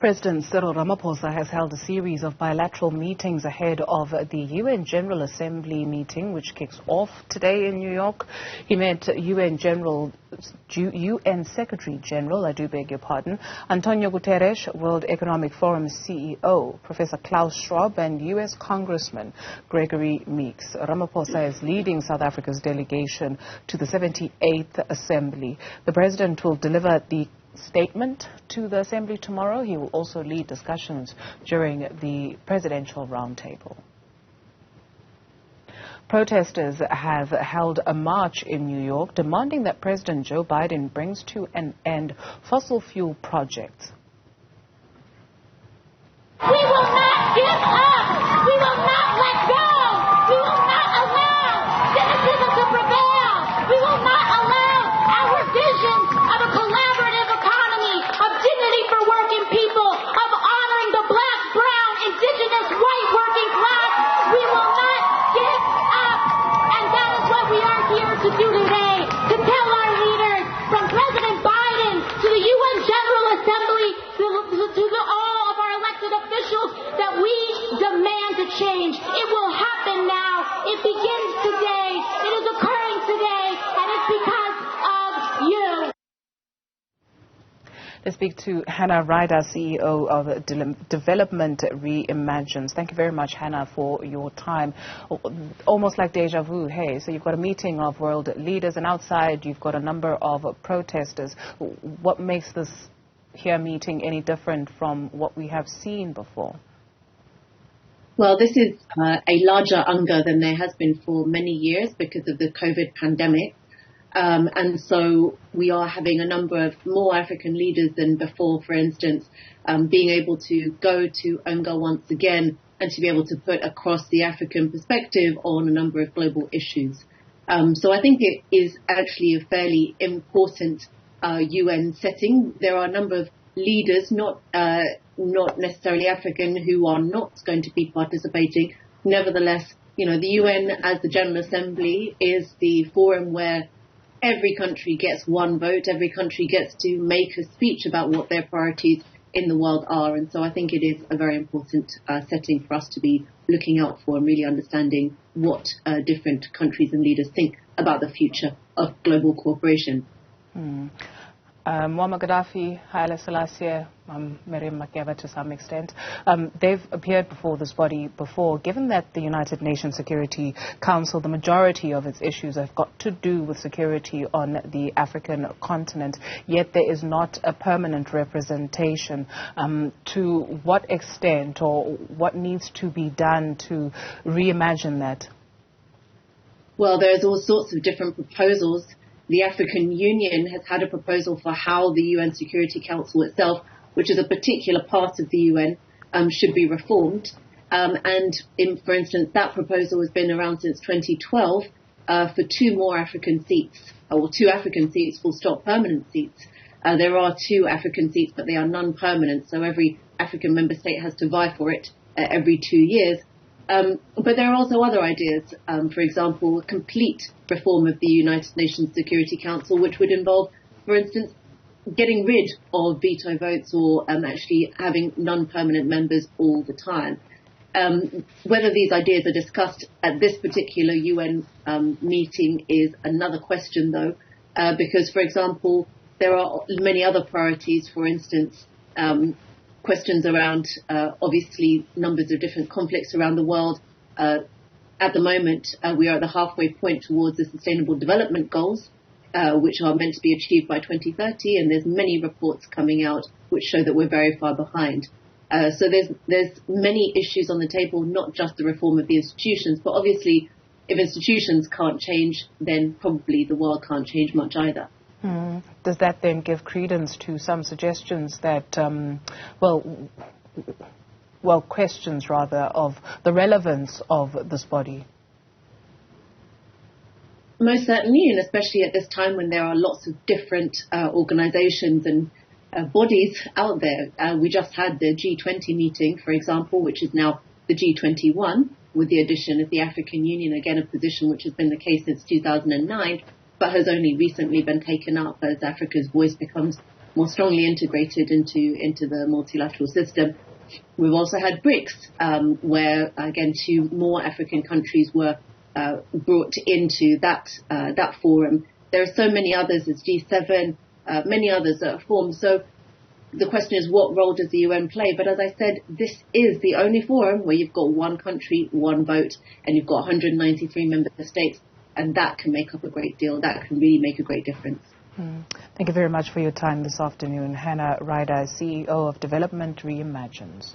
President Cyril Ramaphosa has held a series of bilateral meetings ahead of the UN General Assembly meeting, which kicks off today in New York. He met UN Secretary General, Antonio Guterres, World Economic Forum CEO, Professor Klaus Schwab, and US Congressman Gregory Meeks. Ramaphosa is leading South Africa's delegation to the 78th Assembly. The President will deliver the statement to the Assembly tomorrow. He will also lead discussions during the presidential roundtable. Protesters have held a march in New York demanding that President Joe Biden brings to an end fossil fuel projects. We will not give up. We will not let go. We will not allow cynicism to prevail. We will not allow our vision of a collaborative economy, of dignity for working people, of honoring the black, brown, indigenous, white working class. We will not give up. And that is what we are here to do today, to tell our leaders, from President Biden to the UN General Assembly, to all of our elected officials, that we demand to change. It will happen now. It begins today. It is occurring today. And it's because of you. Let's speak to Hannah Ryder, CEO of Development Reimagine. Thank you very much, Hannah, for your time. Almost like deja vu, hey? So you've got a meeting of world leaders, and outside you've got a number of protesters. What makes this here meeting any different from what we have seen before? Well, this is a larger UNGA than there has been for many years because of the COVID pandemic. And so we are having a number of more African leaders than before, for instance, being able to go to UNGA once again and to be able to put across the African perspective on a number of global issues. So I think it is actually a fairly important UN setting. There are a number of leaders, not necessarily African, who are not going to be participating. Nevertheless, you know, the UN as the General Assembly is the forum where every country gets one vote. Every country gets to make a speech about what their priorities in the world are. And so I think it is a very important setting for us to be looking out for and really understanding what different countries and leaders think about the future of global cooperation. Muammar Gaddafi, Haile Selassie, Miriam Makeba to some extent, they've appeared before this body before. Given that the United Nations Security Council, the majority of its issues have got to do with security on the African continent, yet there is not a permanent representation, to what extent or what needs to be done to reimagine that? Well, there's all sorts of different proposals. The African Union has had a proposal for how the UN Security Council itself, which is a particular part of the UN, should be reformed. For instance, that proposal has been around since 2012 for two African seats, full stop, permanent seats. There are 2 African seats, but they are non-permanent, so every African member state has to vie for it every 2 years. But there are also other ideas, for example, a complete reform of the United Nations Security Council, which would involve, for instance, getting rid of veto votes or actually having non-permanent members all the time. Whether these ideas are discussed at this particular UN meeting is another question, though, because, for example, there are many other priorities, for instance, questions around, obviously, numbers of different conflicts around the world. At the moment, we are at the halfway point towards the Sustainable Development Goals, which are meant to be achieved by 2030, and there's many reports coming out which show that we're very far behind. So there's many issues on the table, not just the reform of the institutions, but obviously, if institutions can't change, then probably the world can't change much either. Does that then give credence to some suggestions that, questions rather, of the relevance of this body? Most certainly, and especially at this time when there are lots of different organizations and bodies out there. We just had the G20 meeting, for example, which is now the G21, with the addition of the African Union, again a position which has been the case since 2009, but has only recently been taken up as Africa's voice becomes more strongly integrated into the multilateral system. We've also had BRICS, where again 2 more African countries were brought into that forum. There are so many others as G7, many others that are formed. So the question is, what role does the UN play? But as I said, this is the only forum where you've got one country, one vote, and you've got 193 member states, and that can make up a great deal. That can really make a great difference. Thank you very much for your time this afternoon. Hannah Ryder, CEO of Development Reimagines.